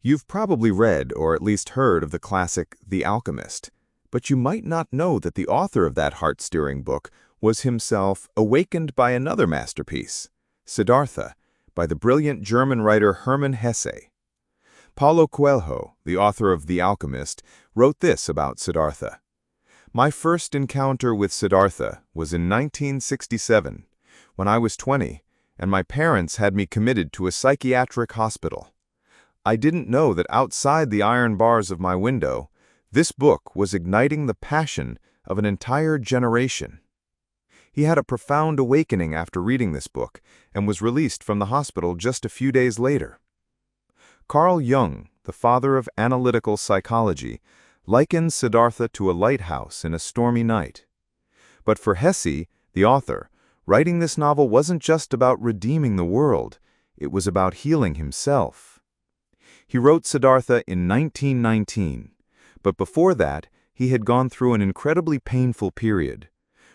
You've probably read or at least heard of the classic The Alchemist, but you might not know that the author of that heart-stirring book was himself awakened by another masterpiece, Siddhartha, by the brilliant German writer Hermann Hesse. Paulo Coelho, the author of The Alchemist, wrote this about Siddhartha. My first encounter with Siddhartha was in 1967, when I was 20, and my parents had me committed to a psychiatric hospital. I didn't know that outside the iron bars of my window, this book was igniting the passion of an entire generation. He had a profound awakening after reading this book and was released from the hospital just a few days later. Carl Jung, the father of analytical psychology, likens Siddhartha to a lighthouse in a stormy night. But for Hesse, the author, writing this novel wasn't just about redeeming the world, it was about healing himself. He wrote Siddhartha in 1919, but before that, he had gone through an incredibly painful period.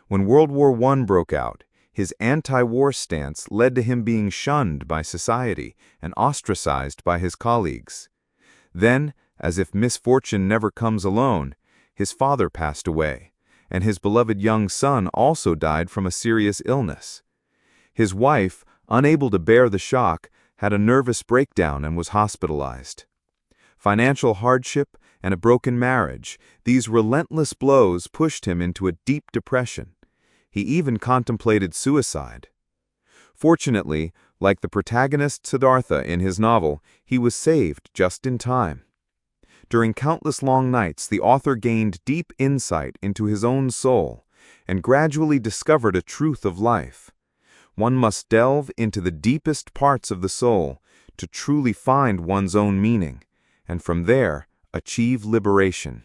When World War I broke out, his anti-war stance led to him being shunned by society and ostracized by his colleagues. Then, as if misfortune never comes alone, his father passed away, and his beloved young son also died from a serious illness. His wife, unable to bear the shock, had a nervous breakdown and was hospitalized. Financial hardship and a broken marriage, these relentless blows pushed him into a deep depression. He even contemplated suicide. Fortunately, like the protagonist Siddhartha in his novel, he was saved just in time. During countless long nights, the author gained deep insight into his own soul and gradually discovered a truth of life. One must delve into the deepest parts of the soul to truly find one's own meaning, and from there, achieve liberation.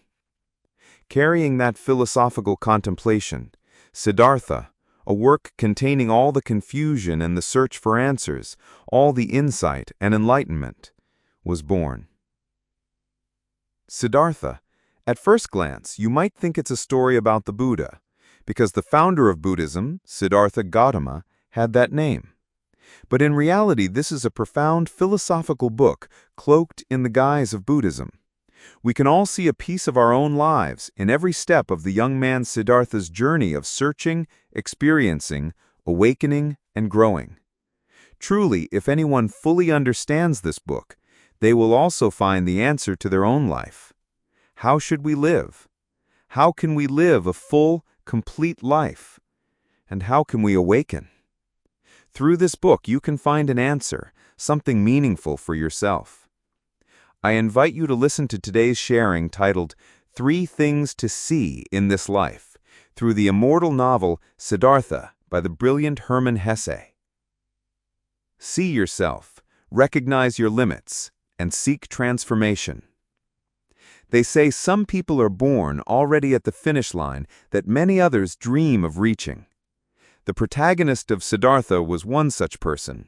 Carrying that philosophical contemplation, Siddhartha, a work containing all the confusion and the search for answers, all the insight and enlightenment, was born. Siddhartha, at first glance, you might think it's a story about the Buddha, because the founder of Buddhism, Siddhartha Gautama, had that name. But in reality, this is a profound philosophical book cloaked in the guise of Buddhism. We can all see a piece of our own lives in every step of the young man Siddhartha's journey of searching, experiencing, awakening, and growing. Truly, if anyone fully understands this book, they will also find the answer to their own life. How should we live? How can we live a full, complete life? And how can we awaken? Through this book, you can find an answer, something meaningful for yourself. I invite you to listen to today's sharing titled 3 Things to See in This Life through the immortal novel Siddhartha by the brilliant Hermann Hesse. See yourself, recognize your limits, and seek transformation. They say some people are born already at the finish line that many others dream of reaching. The protagonist of Siddhartha was one such person.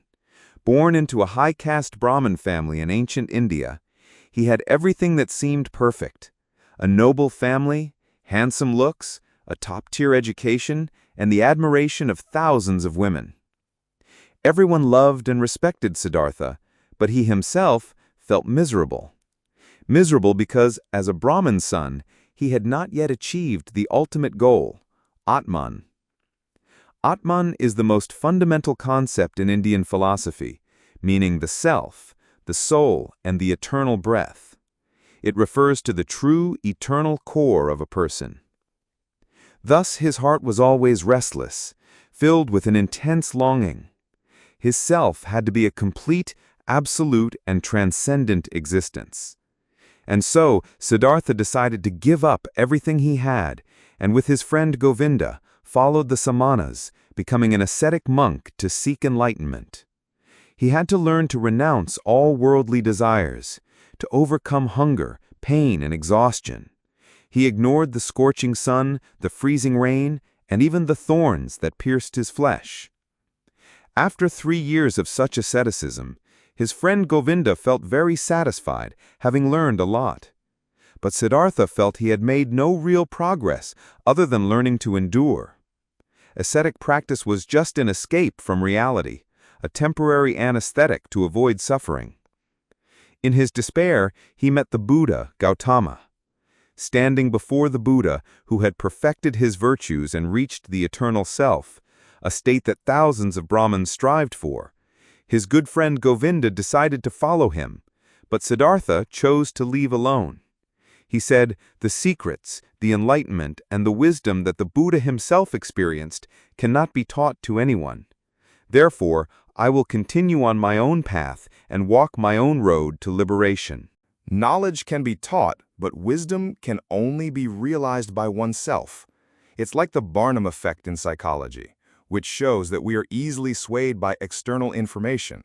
Born into a high-caste Brahmin family in ancient India, he had everything that seemed perfect: a noble family, handsome looks, a top-tier education, and the admiration of thousands of women. Everyone loved and respected Siddhartha, but he himself felt miserable. Miserable because, as a Brahmin son, he had not yet achieved the ultimate goal, Atman. Atman is the most fundamental concept in Indian philosophy, meaning the self, the soul, and the eternal breath. It refers to the true, eternal core of a person. Thus, his heart was always restless, filled with an intense longing. His self had to be a complete, absolute, and transcendent existence. And so, Siddhartha decided to give up everything he had, and with his friend Govinda, followed the samanas, becoming an ascetic monk to seek enlightenment. He had to learn to renounce all worldly desires, to overcome hunger, pain, and exhaustion. He ignored the scorching sun, the freezing rain, and even the thorns that pierced his flesh. After 3 years of such asceticism, his friend Govinda felt very satisfied, having learned a lot. But Siddhartha felt he had made no real progress other than learning to endure. Ascetic practice was just an escape from reality, a temporary anesthetic to avoid suffering. In his despair, he met the Buddha, Gautama. Standing before the Buddha, who had perfected his virtues and reached the eternal self, a state that thousands of Brahmins strived for, his good friend Govinda decided to follow him, but Siddhartha chose to leave alone. He said, "The secrets, the enlightenment, and the wisdom that the Buddha himself experienced cannot be taught to anyone. Therefore, I will continue on my own path and walk my own road to liberation." Knowledge can be taught, but wisdom can only be realized by oneself. It's like the Barnum effect in psychology, which shows that we are easily swayed by external information,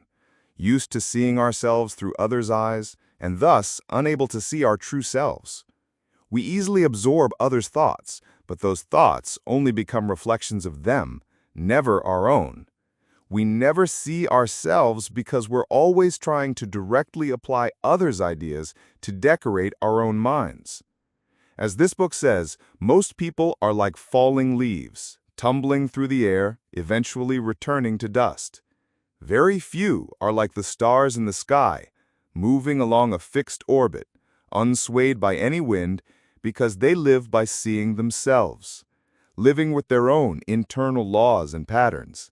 used to seeing ourselves through others' eyes, and thus unable to see our true selves. We easily absorb others' thoughts, but those thoughts only become reflections of them, never our own. We never see ourselves because we're always trying to directly apply others' ideas to decorate our own minds. As this book says, most people are like falling leaves, tumbling through the air, eventually returning to dust. Very few are like the stars in the sky, moving along a fixed orbit, unswayed by any wind, because they live by seeing themselves, living with their own internal laws and patterns.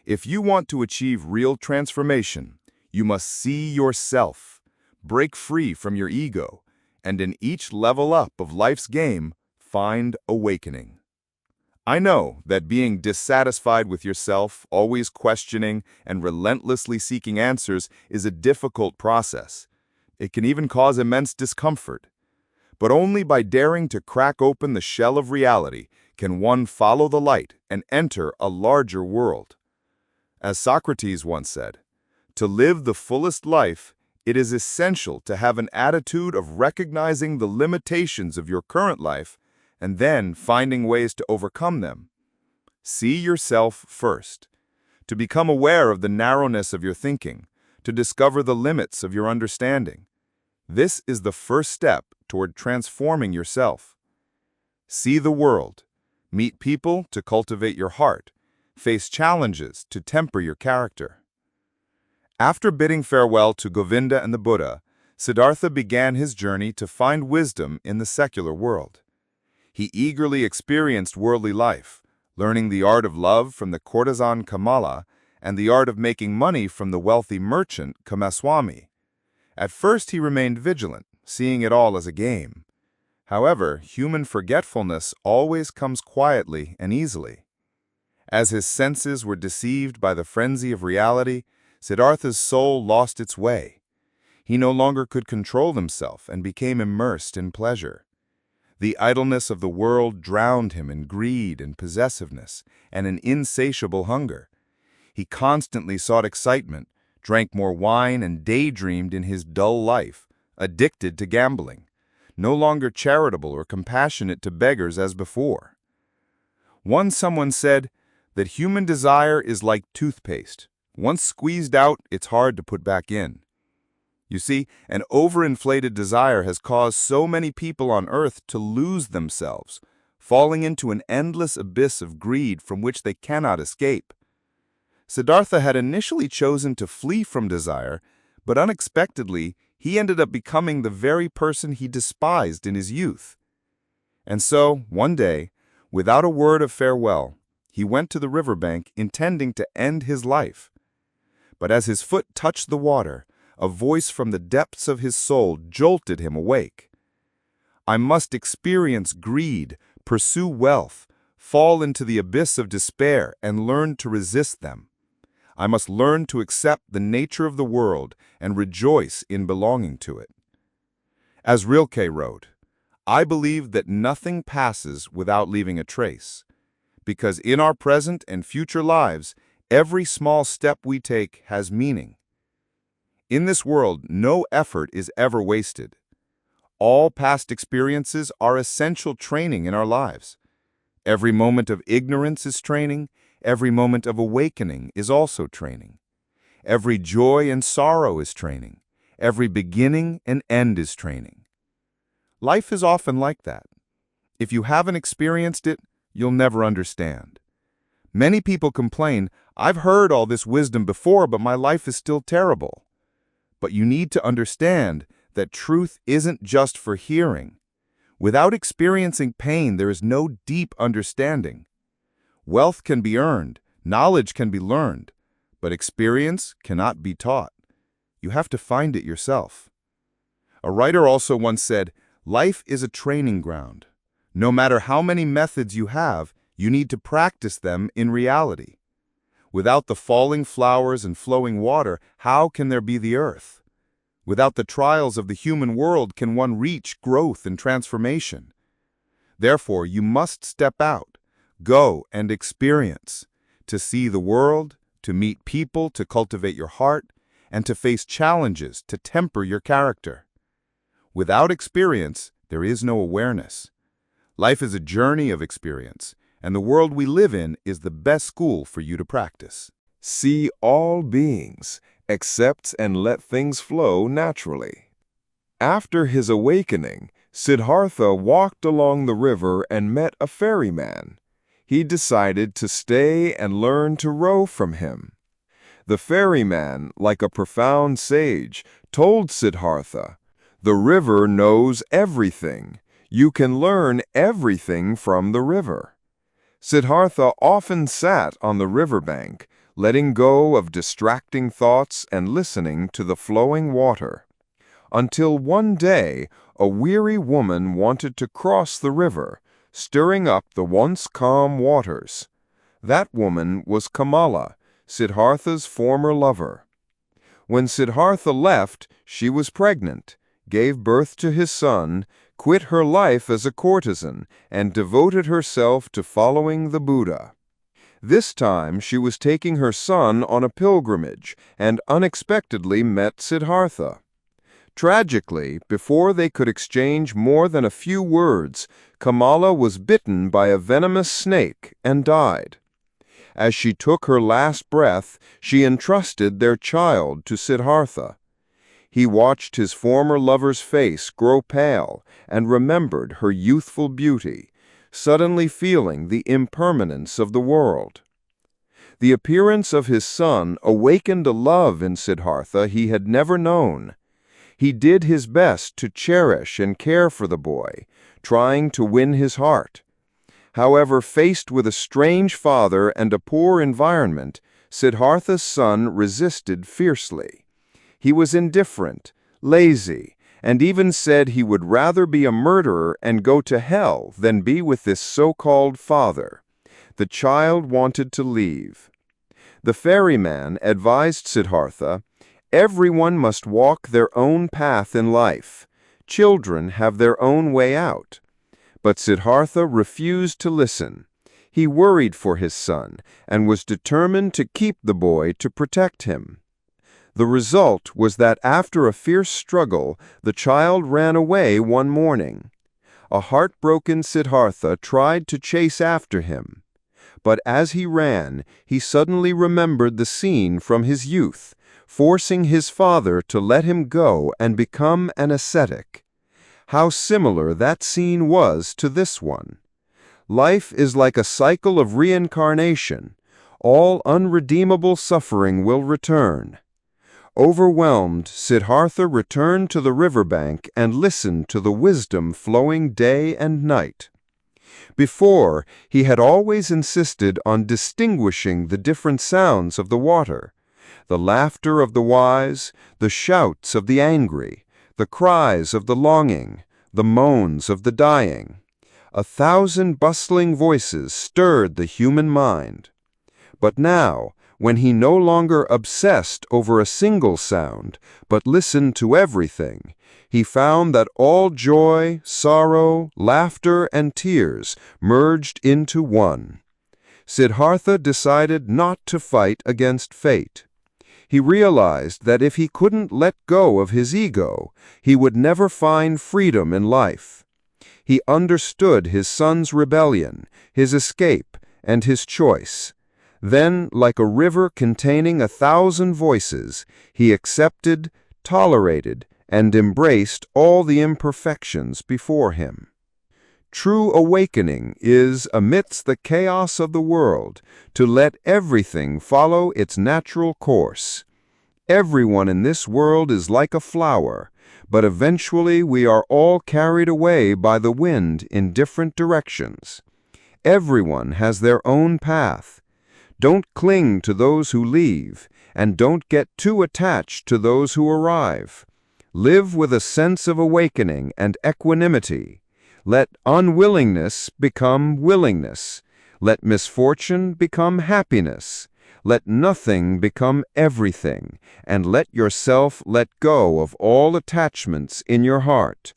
If you want to achieve real transformation, you must see yourself, break free from your ego, and in each level up of life's game, find awakening. I know that being dissatisfied with yourself, always questioning and relentlessly seeking answers is a difficult process. It can even cause immense discomfort. But only by daring to crack open the shell of reality can one follow the light and enter a larger world. As Socrates once said, "To live the fullest life, it is essential to have an attitude of recognizing the limitations of your current life and then finding ways to overcome them. See yourself first, to become aware of the narrowness of your thinking, to discover the limits of your understanding. This is the first step toward transforming yourself. See the world, meet people to cultivate your heart, face challenges to temper your character." After bidding farewell to Govinda and the Buddha, Siddhartha began his journey to find wisdom in the secular world. He eagerly experienced worldly life, learning the art of love from the courtesan Kamala and the art of making money from the wealthy merchant Kamaswami. At first he remained vigilant, seeing it all as a game. However, human forgetfulness always comes quietly and easily. As his senses were deceived by the frenzy of reality, Siddhartha's soul lost its way. He no longer could control himself and became immersed in pleasure. The idleness of the world drowned him in greed and possessiveness and an insatiable hunger. He constantly sought excitement, drank more wine, and daydreamed in his dull life, addicted to gambling, no longer charitable or compassionate to beggars as before. Once someone said that human desire is like toothpaste. Once squeezed out, it's hard to put back in. You see, an overinflated desire has caused so many people on earth to lose themselves, falling into an endless abyss of greed from which they cannot escape. Siddhartha had initially chosen to flee from desire, but unexpectedly, he ended up becoming the very person he despised in his youth. And so, one day, without a word of farewell, he went to the riverbank intending to end his life. But as his foot touched the water, a voice from the depths of his soul jolted him awake. "I must experience greed, pursue wealth, fall into the abyss of despair, and learn to resist them. I must learn to accept the nature of the world and rejoice in belonging to it." As Rilke wrote, "I believe that nothing passes without leaving a trace, because in our present and future lives, every small step we take has meaning. In this world, no effort is ever wasted. All past experiences are essential training in our lives. Every moment of ignorance is training. Every moment of awakening is also training. Every joy and sorrow is training. Every beginning and end is training. Life is often like that. If you haven't experienced it, you'll never understand. Many people complain, "I've heard all this wisdom before, but my life is still terrible." But you need to understand that truth isn't just for hearing. Without experiencing pain, there is no deep understanding. Wealth can be earned, knowledge can be learned, but experience cannot be taught. You have to find it yourself. A writer also once said, "Life is a training ground. No matter how many methods you have, you need to practice them in reality. Without the falling flowers and flowing water, how can there be the earth? Without the trials of the human world, can one reach growth and transformation? Therefore, you must step out, go and experience, to see the world, to meet people, to cultivate your heart, and to face challenges to temper your character. Without experience, there is no awareness. Life is a journey of experience, and the world we live in is the best school for you to practice." See all beings, accept and let things flow naturally. After his awakening, Siddhartha walked along the river and met a ferryman. He decided to stay and learn to row from him. The ferryman, like a profound sage, told Siddhartha, "The river knows everything. You can learn everything from the river." Siddhartha often sat on the riverbank, letting go of distracting thoughts and listening to the flowing water. Until one day, a weary woman wanted to cross the river, stirring up the once calm waters. That woman was Kamala, Siddhartha's former lover. When Siddhartha left, she was pregnant, gave birth to his son, quit her life as a courtesan, and devoted herself to following the Buddha. This time she was taking her son on a pilgrimage and unexpectedly met Siddhartha. Tragically, before they could exchange more than a few words, Kamala was bitten by a venomous snake and died. As she took her last breath, she entrusted their child to Siddhartha. He watched his former lover's face grow pale and remembered her youthful beauty, suddenly feeling the impermanence of the world. The appearance of his son awakened a love in Siddhartha he had never known. He did his best to cherish and care for the boy, trying to win his heart. However, faced with a strange father and a poor environment, Siddhartha's son resisted fiercely. He was indifferent, lazy, and even said he would rather be a murderer and go to hell than be with this so-called father. The child wanted to leave. The ferryman advised Siddhartha, "Everyone must walk their own path in life. Children have their own way out." But Siddhartha refused to listen. He worried for his son and was determined to keep the boy to protect him. The result was that after a fierce struggle, the child ran away one morning. A heartbroken Siddhartha tried to chase after him. But as he ran, he suddenly remembered the scene from his youth, forcing his father to let him go and become an ascetic. How similar that scene was to this one. Life is like a cycle of reincarnation. All unredeemable suffering will return. Overwhelmed, Siddhartha returned to the riverbank and listened to the wisdom flowing day and night. Before, he had always insisted on distinguishing the different sounds of the water, the laughter of the wise, the shouts of the angry, the cries of the longing, the moans of the dying. 1,000 bustling voices stirred the human mind. But now, when he no longer obsessed over a single sound, but listened to everything, he found that all joy, sorrow, laughter, and tears merged into one. Siddhartha decided not to fight against fate. He realized that if he couldn't let go of his ego, he would never find freedom in life. He understood his son's rebellion, his escape, and his choice. Then, like a river containing 1,000 voices, he accepted, tolerated, and embraced all the imperfections before him. True awakening is, amidst the chaos of the world, to let everything follow its natural course. Everyone in this world is like a flower, but eventually we are all carried away by the wind in different directions. Everyone has their own path. Don't cling to those who leave, and don't get too attached to those who arrive. Live with a sense of awakening and equanimity. Let unwillingness become willingness. Let misfortune become happiness. Let nothing become everything, and let yourself let go of all attachments in your heart.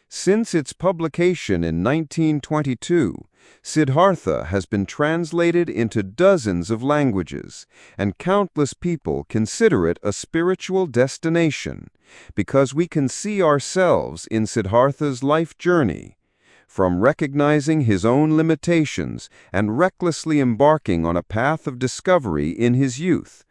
Since its publication in 1922, Siddhartha has been translated into dozens of languages, and countless people consider it a spiritual destination, because we can see ourselves in Siddhartha's life journey. From recognizing his own limitations and recklessly embarking on a path of discovery in his youth,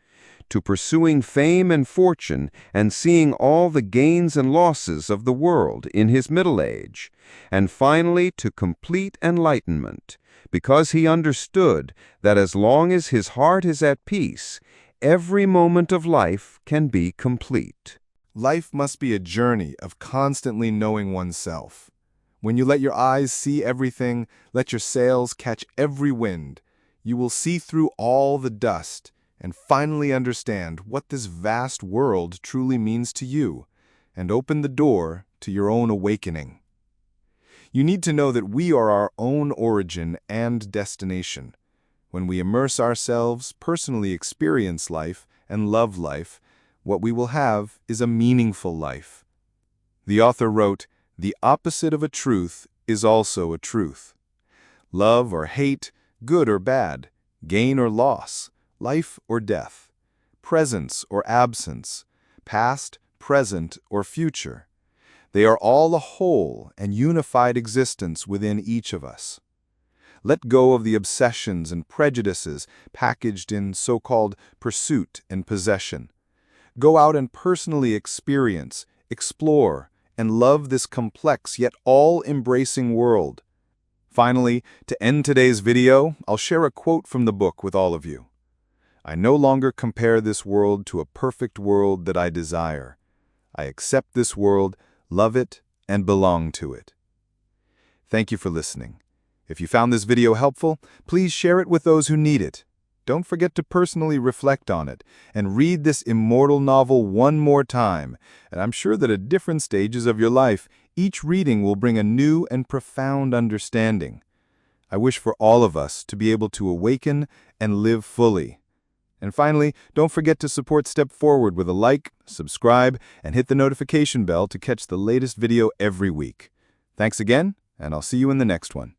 to pursuing fame and fortune and seeing all the gains and losses of the world in his middle age, and finally to complete enlightenment, because he understood that as long as his heart is at peace, every moment of life can be complete. Life must be a journey of constantly knowing oneself. When you let your eyes see everything, let your sails catch every wind, you will see through all the dust and finally understand what this vast world truly means to you, and open the door to your own awakening. You need to know that we are our own origin and destination. When we immerse ourselves, personally experience life, and love life, what we will have is a meaningful life. The author wrote, "The opposite of a truth is also a truth. Love or hate, good or bad, gain or loss, life or death, presence or absence, past, present, or future. They are all a whole and unified existence within each of us. Let go of the obsessions and prejudices packaged in so-called pursuit and possession. Go out and personally experience, explore, and love this complex yet all-embracing world." Finally, to end today's video, I'll share a quote from the book with all of you. "I no longer compare this world to a perfect world that I desire. I accept this world, love it, and belong to it." Thank you for listening. If you found this video helpful, please share it with those who need it. Don't forget to personally reflect on it and read this immortal novel one more time, and I'm sure that at different stages of your life, each reading will bring a new and profound understanding. I wish for all of us to be able to awaken and live fully. And finally, don't forget to support Step Forward with a like, subscribe, and hit the notification bell to catch the latest video every week. Thanks again, and I'll see you in the next one.